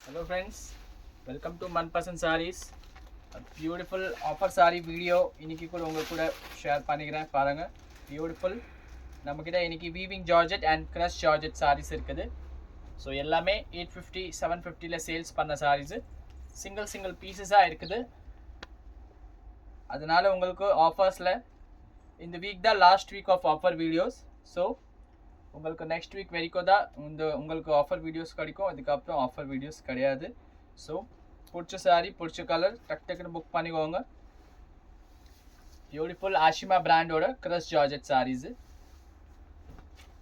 Hello friends, welcome to Manpasan Sarees. A beautiful offer saree video இன்னைக்கு கூட உங்களுக்கு கூட ஷேர் பண்ணிக்கிறேன் பாருங்க. பியூட்டிஃபுல் நம்மக்கிட்ட இன்னைக்கு weaving georgette and crush georgette sarees இருக்குது. ஸோ எல்லாமே 850 750ல சேல்ஸ் பண்ண sarees. சிங்கிள் பீசஸாக இருக்குது. அதனால உங்களுக்கு ஆஃபர்ஸில் இந்த வீக் தான் last week of offer videos. So உங்களுக்கு நெக்ஸ்ட் வீக் வரைக்கும் தான் உங்களுக்கு ஆஃபர் வீடியோஸ் கிடைக்கும். அதுக்கப்புறம் ஆஃபர் வீடியோஸ் கிடையாது. ஸோ பிடிச்ச சாரி பிடிச்ச கலர் டக்குன்னு புக் பண்ணிக்கோங்க. பியூட்டிஃபுல் ஆஷிமா பிராண்டோட crush georgette saris.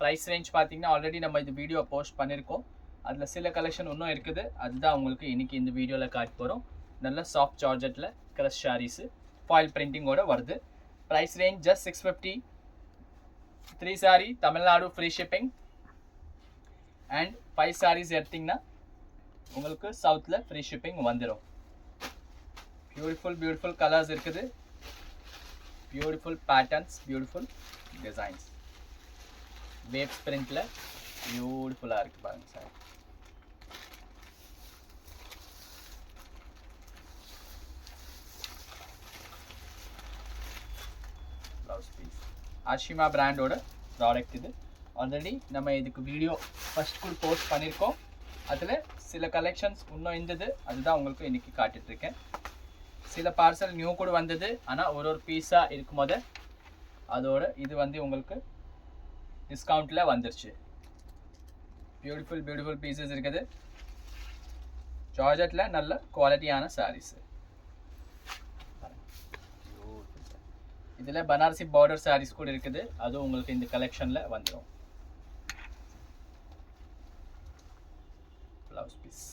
Price range பார்த்தீங்கன்னா ஆல்ரெடி நம்ம இந்த வீடியோ போஸ்ட் பண்ணியிருக்கோம். அதில் சில கலெக்ஷன் இன்னும் இருக்குது. அதுதான் உங்களுக்கு இன்றைக்கி இந்த வீடியோவில் காட்டி போகிறோம். நல்ல சாஃப்ட் ஜார்ஜெட்டில் கிரஷ் சாரீஸு ஃபாயில் பிரிண்டிங்கோட வருது. Price range just 650. 3 saree Tamil Nadu free shipping and 5 sarees எடுத்திங்கன்னா உங்களுக்கு சவுத்தில் ஃப்ரீ ஷிப்பிங் வந்துடும். பியூட்டிஃபுல் கலர்ஸ் இருக்குது. Beautiful patterns, beautiful designs. Waves பிரிண்டில் பியூட்டிஃபுல்லாக இருக்குது பாருங்கள் சார். ப்ளவுஸ் பீஸ் ஆஷிமா பிராண்டோட ப்ராடக்ட் இது. ஆல்ரெடி நம்ம இதுக்கு வீடியோ ஃபஸ்ட் கூட போஸ்ட் பண்ணியிருக்கோம். அதில் சில கலெக்ஷன்ஸ் இன்னும் இருந்தது. அதுதான் உங்களுக்கு இன்றைக்கி காட்டிகிட்ருக்கேன். சில பார்சல் நியூ கூட வந்தது. ஆனால் ஒரு பீஸாக இருக்கும் போது அதோட இது உங்களுக்கு டிஸ்கவுண்ட்டில் வந்துருச்சு. பியூட்டிஃபுல் பீசஸ் இருக்குது. ஜார்ஜெட்டில் நல்ல குவாலிட்டியான சாரீஸு. இதில் பனாரசி பார்டர் சாரீஸ் கூட இருக்குது. அதுவும் உங்களுக்கு இந்த கலெக்ஷனில் வந்துடும். ப்ளவுஸ் பீஸ்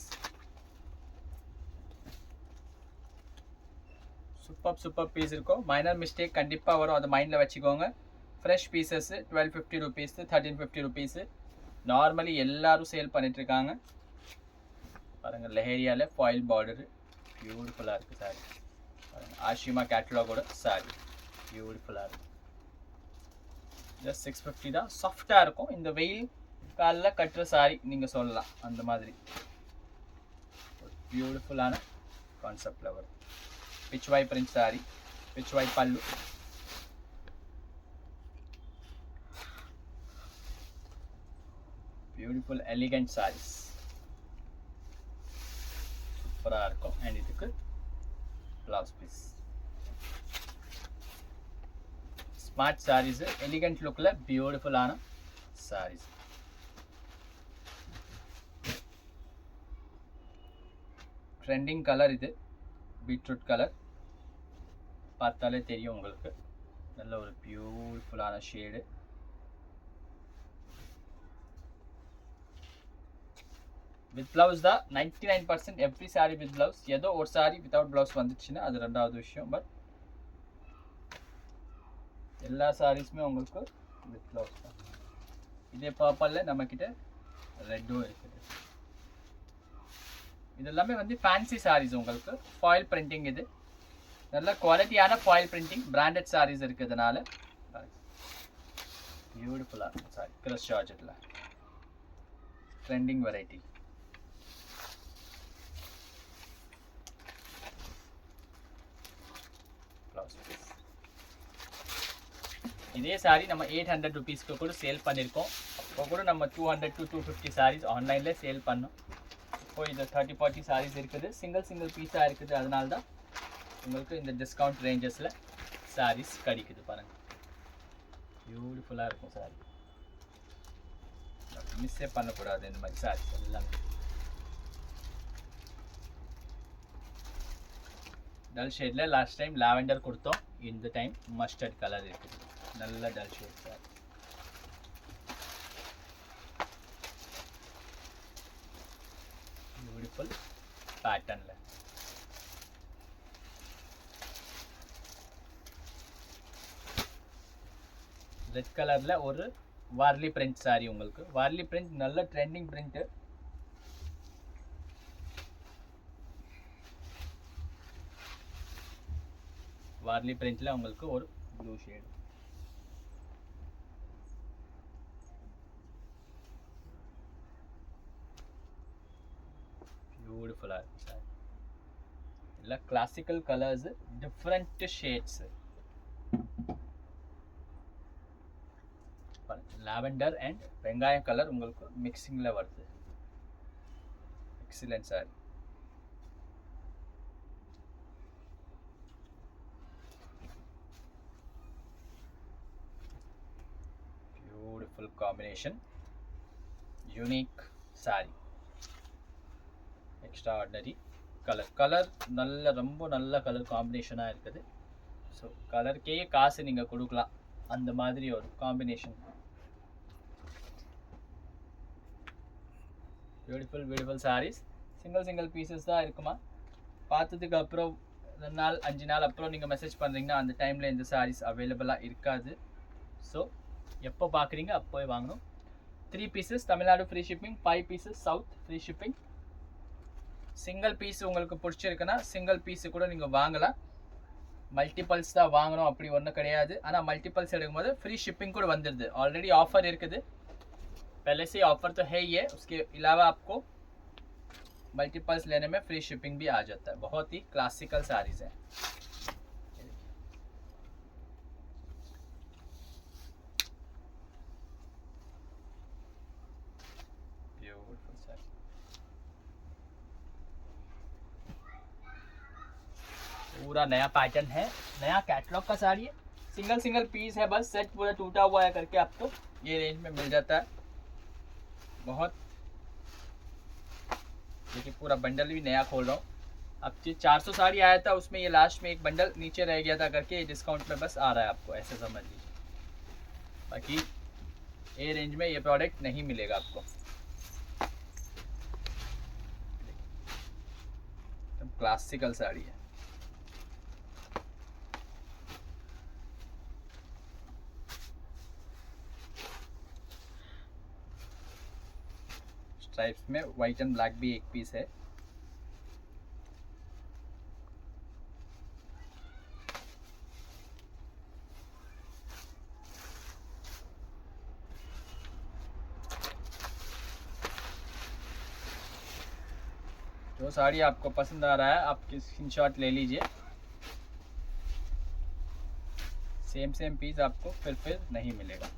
சூப்பர் பீஸ் இருக்கும். மைனர் மிஸ்டேக் கண்டிப்பாக வரும், அதை மைண்டில் வச்சுக்கோங்க. Fresh pieces 1250 rupees, 1350 rupees normally எல்லோரும் சேல் பண்ணிகிட்ருக்காங்க. பாருங்கள், லெஹேரியாவில் ஃபாயில் பார்டரு பியூட்டிஃபுல்லாக இருக்குது சாரி. பாருங்கள், ஆஷிமா கேட்டலாகோட சாரி பியூட்டிஃபுல்லாக இருக்கும். ஜஸ்ட் 650 தான். சாஃப்டாக இருக்கும். இந்த வெயில் காலில் கட்டுற சாரி நீங்கள் சொல்லலாம். அந்த மாதிரி பியூட்டிஃபுல்லான கான்செப்டில் வரும். பிச்வாய் பிரிண்ட் சாரி, பிச்வாய் பல்லு. பியூட்டிஃபுல் எலிகண்ட் சாரீஸ் சூப்பராக இருக்கும். அண்ட் இதுக்கு blouse piece. Smart saris, elegant லுக்கில் பியூட்டிஃபுல்லான சாரீஸ். ட்ரெண்டிங் கலர் இது, பீட்ரூட் கலர். பார்த்தாலே தெரியும் உங்களுக்கு. நல்ல ஒரு பியூட்டிஃபுல்லான ஷேடு. வித் ப்ளவுஸ் தான் 99% எவ்ரி சாரீ வித் ப்ளவுஸ். ஏதோ ஒரு சாரீ வித்தவுட் ப்ளவுஸ் வந்துச்சுன்னா அது ரெண்டாவது விஷயம். பட் எல்லா சாரீஸுமே உங்களுக்கு வித் ப்ளவுஸ் தான். இதே பர்பிளில் நம்மக்கிட்ட ரெட்டும் இருக்குது. இது எல்லாமே ஃபேன்சி சாரீஸ். உங்களுக்கு ஃபாயில் பிரிண்டிங். இது நல்ல குவாலிட்டியான ஃபாயில் பிரிண்டிங் பிராண்டட் சாரீஸ் இருக்கிறதுனால பியூட்டிஃபுல்லாக இருக்கும் சாரி. கிரஷ் ஜார்ஜெட்டில் ட்ரெண்டிங் வெரைட்டி. இதே சாரி நம்ம 800 ருபீஸ்க்கு கூட சேல் பண்ணியிருக்கோம். அப்போ கூட நம்ம 200 to 250 சாரீஸ் ஆன்லைனில் சேல் பண்ணோம். இப்போ இது 30-40 சாரீஸ் இருக்குது. சிங்கிள் பீஸாக இருக்குது. அதனால தான் உங்களுக்கு இந்த டிஸ்கவுண்ட் ரேஞ்சஸில் சாரீஸ் கிடைக்குது. பாருங்கள், பியூட்டிஃபுல்லாக இருக்கும் சாரி. மிஸ்ஸே பண்ணக்கூடாது இந்த மாதிரி சாரீஸ் எல்லாமே. டல் ஷேடில் லாஸ்ட் டைம் லாவெண்டர் கொடுத்தோம். இந்த டைம் மஸ்டர்ட் கலர் இருக்குது. நல்ல டல் ஷேட் சார். பியூட்டிஃபுல் பேட்டர்னில் ரெட் கலரில் ஒரு வார்லி பிரிண்ட் சாரி. உங்களுக்கு வார்லி பிரிண்ட் நல்ல ட்ரெண்டிங் பிரிண்ட்டு. வார்லி பிரிண்ட்டில் உங்களுக்கு ஒரு ப்ளூ ஷேடு. பியூட்டிஃபுல்லாக இருக்கும் சார். இல்லை classical colours, different shades. Lavender and வெங்காயம் கலர் உங்களுக்கு மிக்சிங்கில் வருது. Excellent sir. Beautiful combination, unique sorry, extra ordinary colour நல்ல ரொம்ப நல்ல கலர் காம்பினேஷனாக இருக்குது. ஸோ கலருக்கே காசு நீங்கள் கொடுக்கலாம், அந்த மாதிரி ஒரு combination. Beautiful saris. Single pieces தான் இருக்குமா. பார்த்ததுக்கு அப்புறம் 2 நாள் 5 நாள் அப்புறம் நீங்கள் மெசேஜ் பண்ணுறீங்கன்னா அந்த டைமில் இந்த சாரீஸ் அவைலபிளாக இருக்காது. ஸோ எப்போ பார்க்குறீங்க அப்போவே வாங்கணும். 3 pieces Tamil Nadu free shipping, 5 pieces south free shipping. Single piece உங்களுக்கு பிடிச்சிருக்குன்னா சிங்கிள் பீஸு கூட நீங்கள் வாங்கலாம். மல்டிபிள்ஸ் தான் வாங்கணும் அப்படி ஒன்றும் கிடையாது. ஆனால் மல்டிபிள்ஸ் எடுக்கும்போது ஃப்ரீ ஷிப்பிंग கூட வந்துடுது. ऑलरेडी ऑफर இருக்குது, पहले से ऑफर तो है ही है. उसके अलावा आपको मल्टीपल्स लेने में फ्री शिपिंग भी आ जाता है. बहुत ही क्लासिकल साड़ीज़ हैं. ब्यूटीफुल साड़ी, पूरा नया पैटर्न है, नया कैटलॉग का साड़ी है. सिंगल पीस है, बस सेट पूरा टूटा हुआ है करके आपको ये रेंज में मिल जाता है. बहुत देखिए पूरा बंडल भी नया खोल रहा हूँ. अब ये 400 साड़ी आया था, उसमें ये लास्ट में एक बंडल नीचे रह गया था करके ये डिस्काउंट में बस आ रहा है आपको, ऐसे समझ लीजिए. बाकी ये रेंज में ये प्रोडक्ट नहीं मिलेगा आपको. एकदम क्लासिकल साड़ी है. स्ट्राइप्स में वाइट एंड ब्लैक भी एक पीस है. जो साड़ी आपको पसंद आ रहा है आप स्क्रीनशॉट ले लीजिए. सेम पीस आपको फिर नहीं मिलेगा.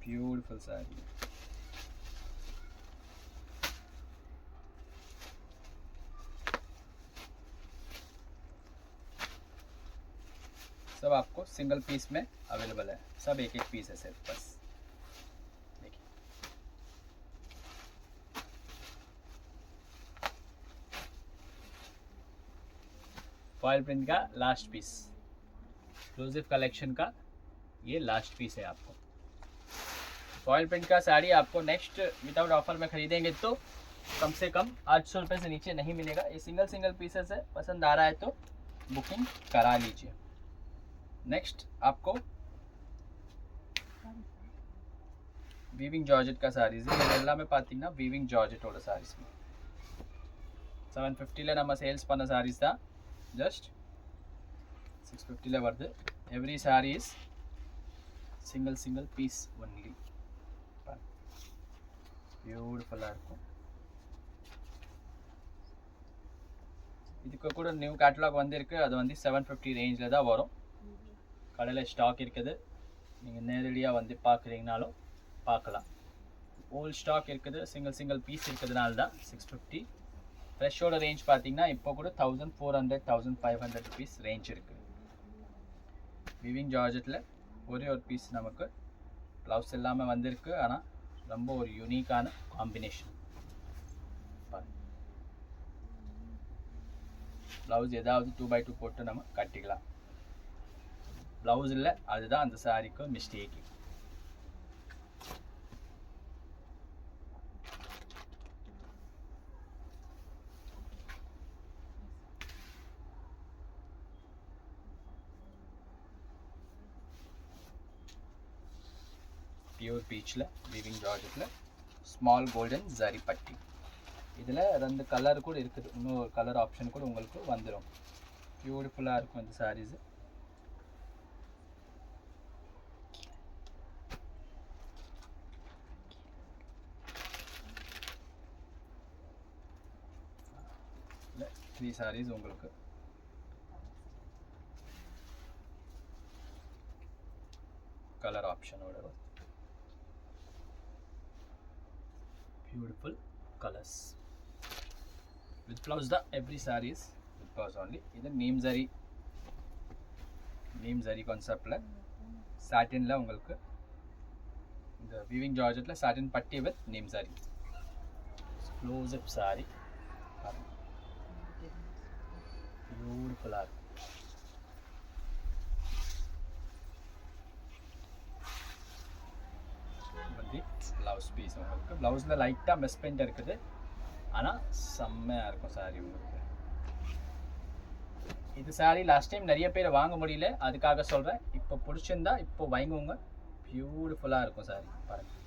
ब्यूटीफुल साड़ी. सब आपको सिंगल पीस में अवेलेबल है. सब एक पीस है सिर्फ, बस देखिए. फॉयल प्रिंट का लास्ट पीस, एक्सक्लूसिव कलेक्शन का ये लास्ट पीस है. आपको फॉयल प्रिंट का साड़ी आपको नेक्स्ट विदाउट ऑफर में खरीदेंगे तो कम से कम 800 रुपये से नीचे नहीं मिलेगा. ये सिंगल पीसेस है, पसंद आ रहा है तो बुकिंग करा लीजिए. नेक्स्ट आपको वीविंग जॉर्जेट का सारीज़ எல்லாமே பார்த்தீங்கன்னா வீவிங் ஜார்ஜெட்டோட சாரீஸ். 750ல நம்ம சேல்ஸ் பண்ண சாரீஸ் தான் ஜஸ்ட் 650ல வருது. Every sari is single piece only. பியூட்டிஃபுல்லாக இருக்கும். இதுக்கு கூட நியூ கேட்டலாக் வந்திருக்கு, அது வந்து 750 ரேஞ்சில் தான் வரும். கடையில் ஸ்டாக் இருக்குது, நீங்கள் நேரடியாக வந்து பார்க்குறீங்கனாலும் பார்க்கலாம். ஓல்ட் ஸ்டாக் இருக்குது, சிங்கிள் பீஸ் இருக்கிறதுனால தான் 650. ஃப்ரெஷ்ஷோட ரேஞ்ச் பார்த்தீங்கன்னா இப்போ கூட 1400 1500 ருபீஸ் ரேஞ்ச் இருக்குது. வீவிங் ஜார்ஜெட்டில் ஒரே ஒரு பீஸ் நமக்கு ப்ளவுஸ் எல்லாமே வந்திருக்கு. ஆனால் ரொம்ப ஒரு யூனிக்கான காம்பினேஷன். ப்ளவுஸ் ஏதாவது 2x2 போட்டு நம்ம கட்டிக்கலாம். ப்ளவுஸ் இல்லை, அதுதான் அந்த சாரிக்கு மிஸ்டேக்கு. பியூர் பீச்சில் வீவிங் ஜார்ஜெட்டில் ஸ்மால் கோல்டன் ஜரி பட்டி. இதில் 2 கலர் கூட இருக்குது, இன்னொரு கலர் ஆப்ஷன் கூட உங்களுக்கு வந்துடும். பியூட்டிஃபுல்லாக இருக்கும் இந்த சாரீஸு. 3 sarees உங்களுக்கு கலர் ஆப்ஷனோட வரும். Beautiful colours with blouse da every sarees with blouse only. இது neem zari concept ல satin ல உங்களுக்கு இந்த weaving georgette ல satin பட்டி with neem zari close up saree beautiful ஆ இருக்கு. வந்து blouse piece உங்களுக்கு blouse ல லைட்டா மெஸ் பெயிண்ட் இருக்குது. ஆனால் செம்மையாக இருக்கும் சாரி உங்களுக்கு. இது சாரி லாஸ்ட் டைம் நிறைய பேர் வாங்க முடியல, அதுக்காக சொல்கிறேன். இப்போ பிடிச்சிருந்தா இப்போ வாங்குவோங்க. பியூட்டிஃபுல்லாக இருக்கும் சாரி பாருங்கள்.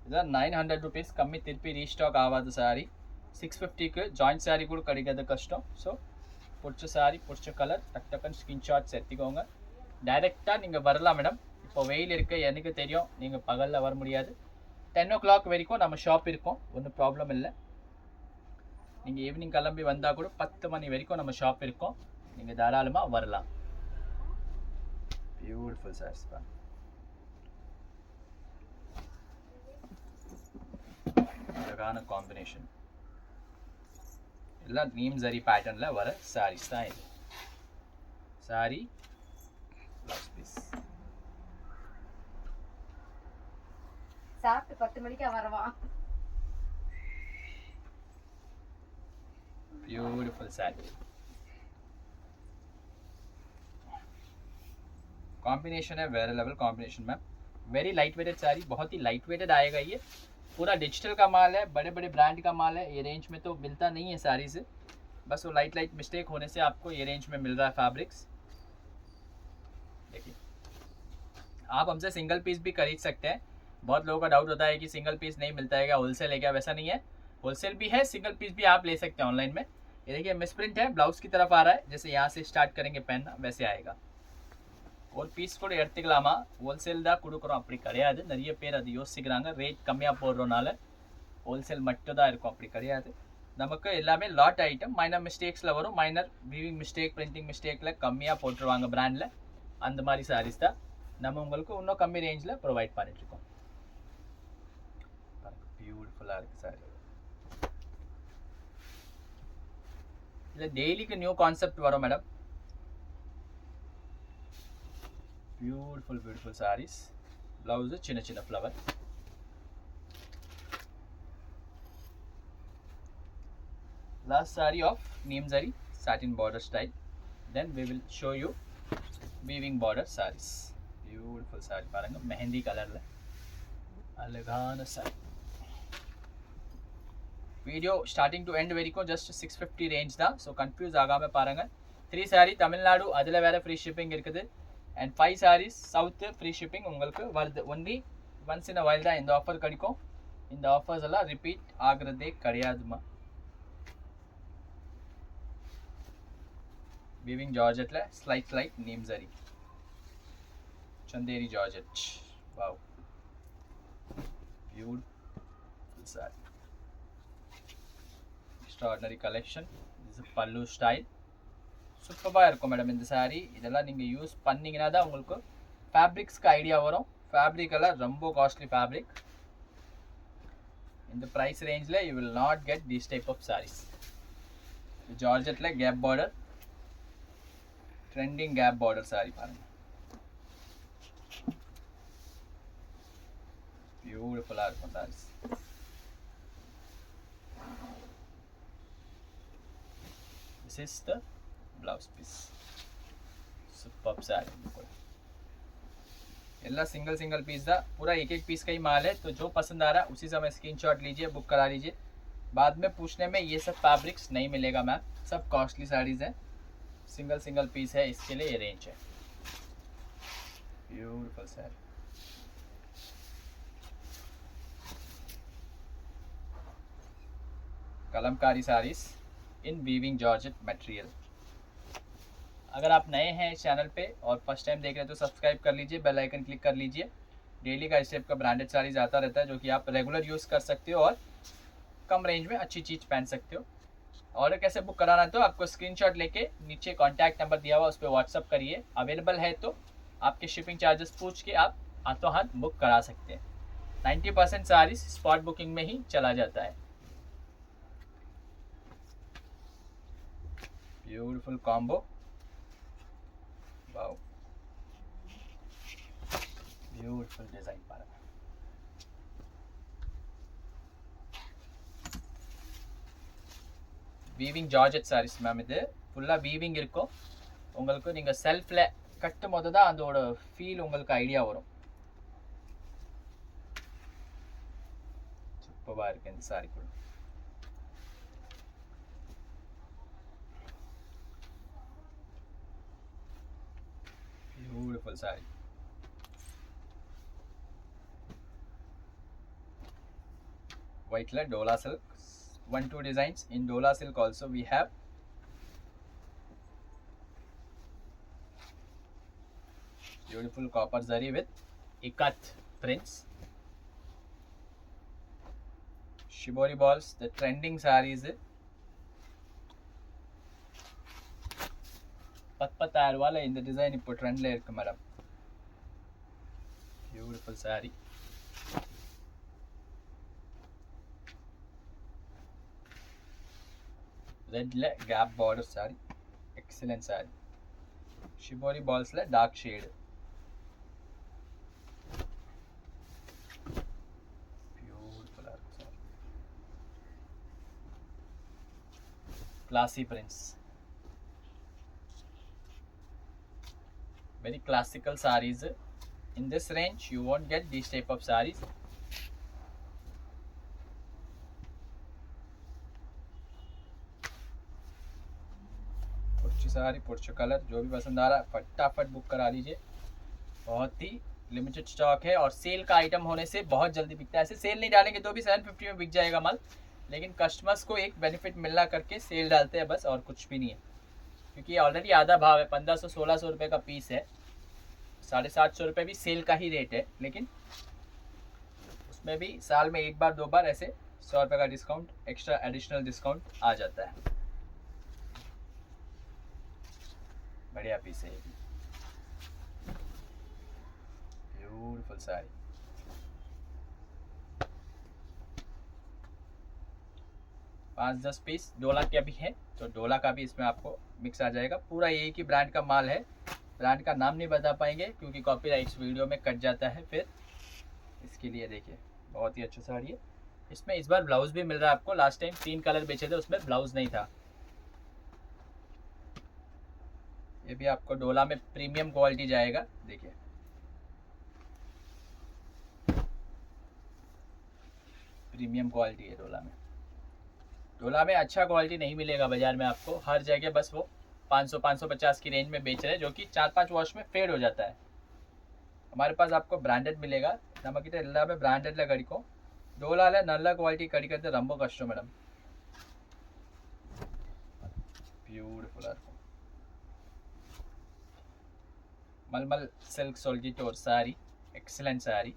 இதான் 900 rupees கம்மி திருப்பி ரீஸ்டாக் ஆகாத சாரி. 650க்கு ஜாயிண்ட் சாரி கூட கிடைக்கிறது கஷ்டம். ஸோ பிடிச்ச சாரி பிடிச்ச கலர் டக்குன்னு ஸ்க்ரீன்ஷாட்ஸ் எடுத்துக்கோங்க. டைரெக்டாக நீங்கள் வரலாம் மேடம். இப்போ வெயில் இருக்குது, எனக்கு தெரியும் நீங்கள் பகலில் வர முடியாது. 10 o'clock வரைக்கும் நம்ம ஷாப் இருக்கும், ஒன்றும் ப்ராப்ளம் இல்லை. நீங்கள் ஈவினிங் கிளம்பி வந்தால் கூட 10 மணி வரைக்கும் நம்ம ஷாப் இருக்கும், நீங்கள் தாராளமாக வரலாம். பியூட்டிஃபுல் சாரீஸ் தான். அழகான காம்பினேஷன், எல்லாம் நீம் ஜரி பேட்டர்னில் வர சாரீஸ் தான் இது. Sari blouse piece. சாப்பிட்டு 10 மணிக்கு வரவா. ब्यूटीफुल साड़ी कॉम्बिनेशन है, very level combination ma'am. Very light weighted sari, बहुत ही लाइट वेटेड आएगा. ये पूरा डिजिटल का माल है, बड़े बड़े ब्रांड का माल है. ये रेंज में तो मिलता नहीं है साड़ी से, बस वो लाइट लाइट मिस्टेक होने से आपको ये रेंज में मिल रहा है फैब्रिक्स. देखिए आप हमसे सिंगल पीस भी खरीद सकते हैं. बहुत लोगों का डाउट होता है कि सिंगल पीस नहीं मिलता है क्या, होलसेल है क्या? वैसा नहीं है, होलसेल भी है, सिंगल पीस भी आप ले सकते हैं ऑनलाइन में. ये देखिए मिसप्रिंट है, ब्लाउज की तरफ आ रहा है, जैसे यहाँ से स्टार्ट करेंगे पहनना वैसे आएगा. और பீஸ் கூட எடுத்துக்கலாமா, ஹோல்சேல் தான் கொடுக்குறோம் அப்படி கிடையாது. நிறைய பேர் அது யோசிக்கிறாங்க, ரேட் கம்மியாக போடுறதுனால ஹோல்சேல் மட்டும் தான் இருக்கும், அப்படி கிடையாது. நமக்கு எல்லாமே லாட் ஐட்டம். மைனர் மிஸ்டேக்ஸில் வரும், மைனர் வீவிங் மிஸ்டேக் பிரிண்டிங் மிஸ்டேக்கில் கம்மியாக போட்டுருவாங்க பிராண்டில். அந்த மாதிரி சாரீஸ் தான் நம்ம உங்களுக்கு இன்னும் கம்மி ரேஞ்சில் ப்ரொவைட் பண்ணிட்டுருக்கோம். பியூட்டிஃபுல்லாக இருக்குது சாரி. இதில் டெய்லிக்கு நியூ கான்செப்ட் வரும் madam. Beautiful beautiful saris. Blouse சின்ன சின்ன flower. Last sari of neem zari satin border style. Then we will show you weaving border sarees. Beautiful saree பாருங்க, மெஹந்தி கலர்ல அழகான saree. Video starting to end வரைக்கும் ஜஸ்ட் 650 ரேஞ்ச் தான். ஸோ கன்ஃபியூஸ் ஆகாம பாருங்க. 3 சாரி தமிழ்நாடு, அதில் வேற ஃப்ரீ ஷிப்பிங் இருக்குது. And 5 saris south free shipping உங்களுக்கு வருது. Only once in a while தான் இந்த ஆஃபர் கிடைக்கும். இந்த ஆஃபர்ஸ் எல்லாம் ரிப்பீட் ஆகுறதே கிடையாதுமா. வீவிங் ஜார்ஜெட்ல ஸ்லைட் நீம் zari Chanderi georgette. Wow beautiful sari, extraordinary collection. This is pallu style. சூப்பராக இருக்கும் மேடம் இந்த சாரீ. இதெல்லாம் நீங்கள் யூஸ் பண்ணிங்கன்னா தான் உங்களுக்கு ஃபேப்ரிக்ஸ்க்கு ஐடியா வரும். ஃபேப்ரிக் எல்லாம் ரொம்ப காஸ்ட்லி ஃபேப்ரிக். இந்த ப்ரைஸ் ரேஞ்சில் you will not get this type of saris. ஜார்ஜெட்டில் cap border, trending cap border sari பாருங்கள். பியூட்டிஃபுல்லாக இருக்கும் saris. This is the blouse piece. Superb saree. एल्ला सिंगल पीस था, पूरा एक पीस का ही माल है. तो जो पसंद आ रहा है उसी समय स्क्रीनशॉट लीजिए, बुक करा लीजिए. बाद में पूछने में ये सब फैब्रिक्स नहीं मिलेगा मैम, सब कॉस्टली साड़ीज़ हैं. सिंगल पीस है, इसके लिए ये रेंज है. ब्यूटीफुल साड़ी. कलमकारी साड़ीज इन वीविंग जॉर्जेट मटेरियल. अगर आप नए हैं इस चैनल पे और फर्स्ट टाइम देख रहे हैं तो सब्सक्राइब कर लीजिए, बेल आइकन क्लिक कर लीजिए. डेली का इस टाइप का ब्रांडेड साड़ीज आता रहता है जो कि आप रेगुलर यूज़ कर सकते हो और कम रेंज में अच्छी चीज़ पहन सकते हो। ऑर्डर कैसे बुक कराना है तो आपको स्क्रीनशॉट लेके नीचे कॉन्टैक्ट नंबर दिया हुआ उस पर व्हाट्सअप करिए। अवेलेबल है तो आपके शिपिंग चार्जेस पूछ के आप हाथों हाथ बुक करा सकते हैं। 90% सारी स्पॉट बुकिंग में ही चला जाता है। Beautiful combo, wow, beautiful design पारा। வீவிங் ஜார்ஜெட் சாரீஸ் மேம், இது ஃபுல்லாக வீவிங் இருக்கும். உங்களுக்கு நீங்கள் செல்ஃபில் கட்டும் போது தான் அதோட ஃபீல் உங்களுக்கு ஐடியா வரும். சூப்பராக இருக்குது இந்த சாரீ கூட. Beautiful sari, white color Dola silk, 1-2 designs in Dola silk also we have. Beautiful copper zari with ikat prints. Shibori balls, the trending sarees. பத்பத்தாயிரம் ரூபாயில இந்த டிசைன் இப்போ ட்ரெண்ட்ல இருக்கு மேடம். பியூட்டிஃபுல் சாரி. ரெட்ல cap border sari, excellent sari. Shibori பால்ஸ்ல டார்க் ஷேடு. பியூட்டிஃபுல்லா இருக்கு sari. Classy prints, very classical sarees. In this range you won't get these type of sarees. पुर्च सारी, पुर्च कलर, जो भी पसंद आ रहा है फटाफट बुक करा लीजिए। बहुत ही लिमिटेड स्टॉक है और सेल का आइटम होने से बहुत जल्दी बिकता है। ऐसे सेल नहीं डालेंगे तो भी 750 में बिक जाएगा माल, लेकिन कस्टमर्स को एक बेनिफिट मिलना करके सेल डालते हैं बस, और कुछ भी नहीं है। क्योंकि ऑलरेडी आधा भाव है, 1500-1600 रुपये का पीस है, 750 रुपये भी सेल का ही रेट है, लेकिन उसमें भी साल में एक बार 2 बार ऐसे 100 रुपये का डिस्काउंट, एक्स्ट्रा एडिशनल डिस्काउंट आ जाता है। बढ़िया पीस है ये भी, ब्यूटीफुल साड़ी। पाँच 10 पीस डोला के भी है, तो डोला का भी इसमें आपको मिक्स आ जाएगा। पूरा एक ही ब्रांड का माल है, ब्रांड का नाम नहीं बता पाएंगे क्योंकि कॉपीराइट्स वीडियो में कट जाता है फिर, इसके लिए देखिए बहुत ही अच्छा साड़ी है। इसमें इस बार ब्लाउज भी मिल रहा है आपको। लास्ट टाइम 3 कलर बेचे थे, उसमें ब्लाउज नहीं था। ये भी आपको डोला में प्रीमियम क्वालिटी जाएगा, देखिए प्रीमियम क्वालिटी है डोला में। डोला में अच्छा क्वालिटी नहीं मिलेगा बाजार में आपको, हर जगह बस वो 500-550 की रेंज में बेच रहे हैं, जो कि 4-5 वॉश में फेड हो जाता है। हमारे पास आपको ब्रांडेड मिलेगा, नमक में ब्रांडेड कड़ी को डोला नल्ला क्वालिटी कड़ी करते रंबो कष्ट मैडम। ब्यूटीफुल मलमल सिल्क सोल्जिट और sari, excellent sari,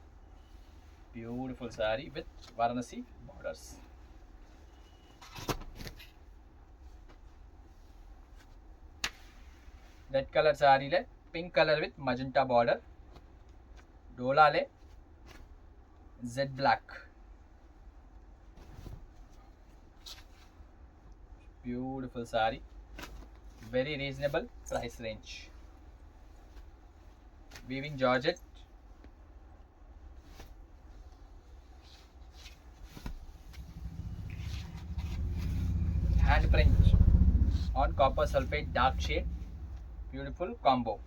beautiful sari with Varanasi borders. Red colour sari ले, pink colour with magenta border. Dola ले jade black, beautiful sari, very reasonable price range. Weaving georgette, hand print on copper sulphate dark shade, beautiful combo.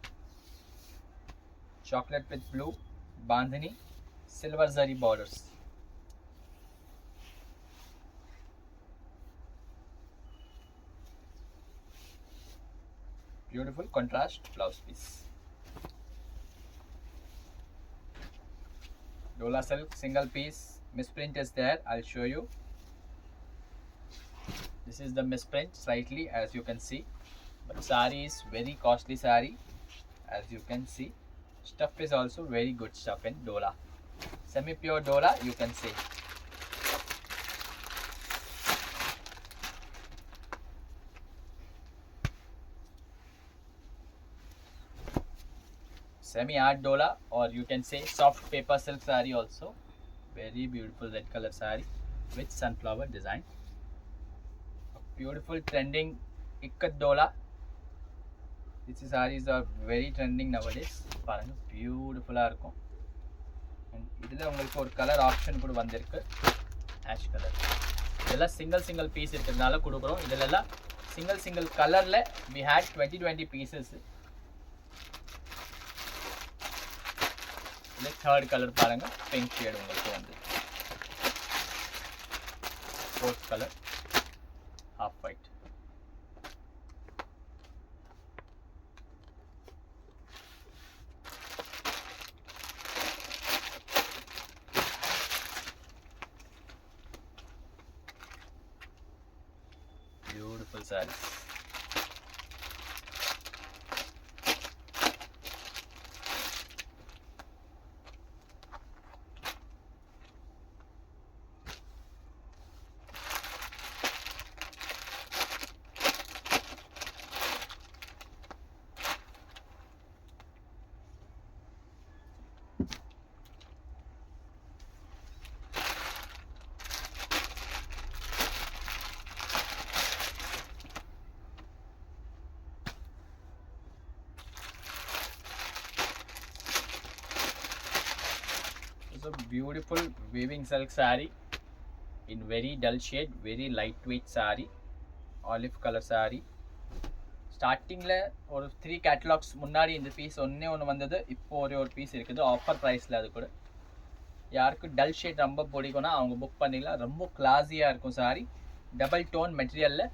Chocolate with blue, bandhani, silver zari borders. Beautiful contrast blouse piece. Dola silk single piece, misprint is there, I'll show you. This is the misprint slightly, as you can see, but sari is very costly sari, as you can see. Stuff is also very good stuff in Dola. semi pure dola you can say. Semi art dola, or you can say soft paper silk saree also. Very beautiful red color saree with sunflower design. A beautiful trending ikat dola. These sarees are very trending nowadays. பாருங்க பியூட்டிஃபுல்லா இருக்கும். And இதுல உங்களுக்கு ஒரு colour option கூட வந்திருக்கு, ash colour. இதெல்லாம் single piece இருக்கிறதுனால கொடுக்குறோம். இதெல்லாம் சிங்கிள் கலர்ல we had 20 pieces. இதுல தேர்ட் கலர் பாருங்க, பிங்க் ஷேட் உங்களுக்கு வந்து. Fourth colour half white. Beautiful sarees. It's a beautiful weaving silk saree in very dull shade, very lightweight saree, olive color saree. ஸ்டார்டிங்கில் ஒரு 3 கேட்டலாக்ஸ் முன்னாடி இந்த piece ஒன்று வந்தது. இப்போ ஒரு பீஸ் இருக்குது ஆஃபர் ப்ரைஸில். அது கூட யாருக்கு டல் ஷேட் ரொம்ப பிடிக்கும்னா அவங்க புக் பண்ணிக்கலாம். ரொம்ப கிளாஸியாக இருக்கும் சாரி, டபுள் டோன் மெட்டீரியலில்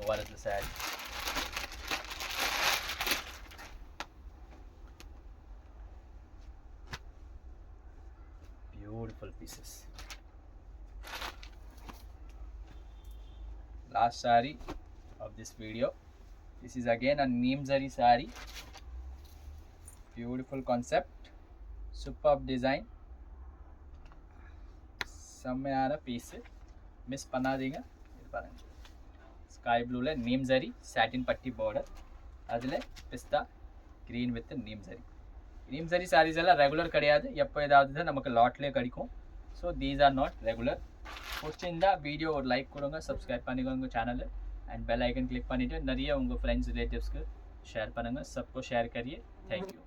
வருது sorry. Beautiful pieces. Last saree of this video. This is again a neem zari saree. Beautiful concept, superb design. செம்மையான பீஸ், மிஸ் பண்ணாதீங்க. இது பாருங்க, ஸ்கை ப்ளூவில் நீம் ஜரி சாட்டின் பட்டி பார்டர், அதில் பிஸ்தா க்ரீன் வித் நீம் ஜரி. நீம் ஜரி சாரீஸ் எல்லாம் ரெகுலர் கிடையாது, எப்போ ஏதாவது தான் நமக்கு லாட்லேயே கிடைக்கும். So these are not regular. பிடிச்சிருந்தா வீடியோ ஒரு லைக் கொடுங்க, சப்ஸ்கிரைப் பண்ணிக்கோங்க channel, and bell icon click பண்ணிவிட்டு நிறைய உங்கள் ஃப்ரெண்ட்ஸ் ரிலேட்டிவ்ஸ்க்கு ஷேர் பண்ணுங்கள். சப்கோ ஷேர் கரியே. தேங்க்யூ.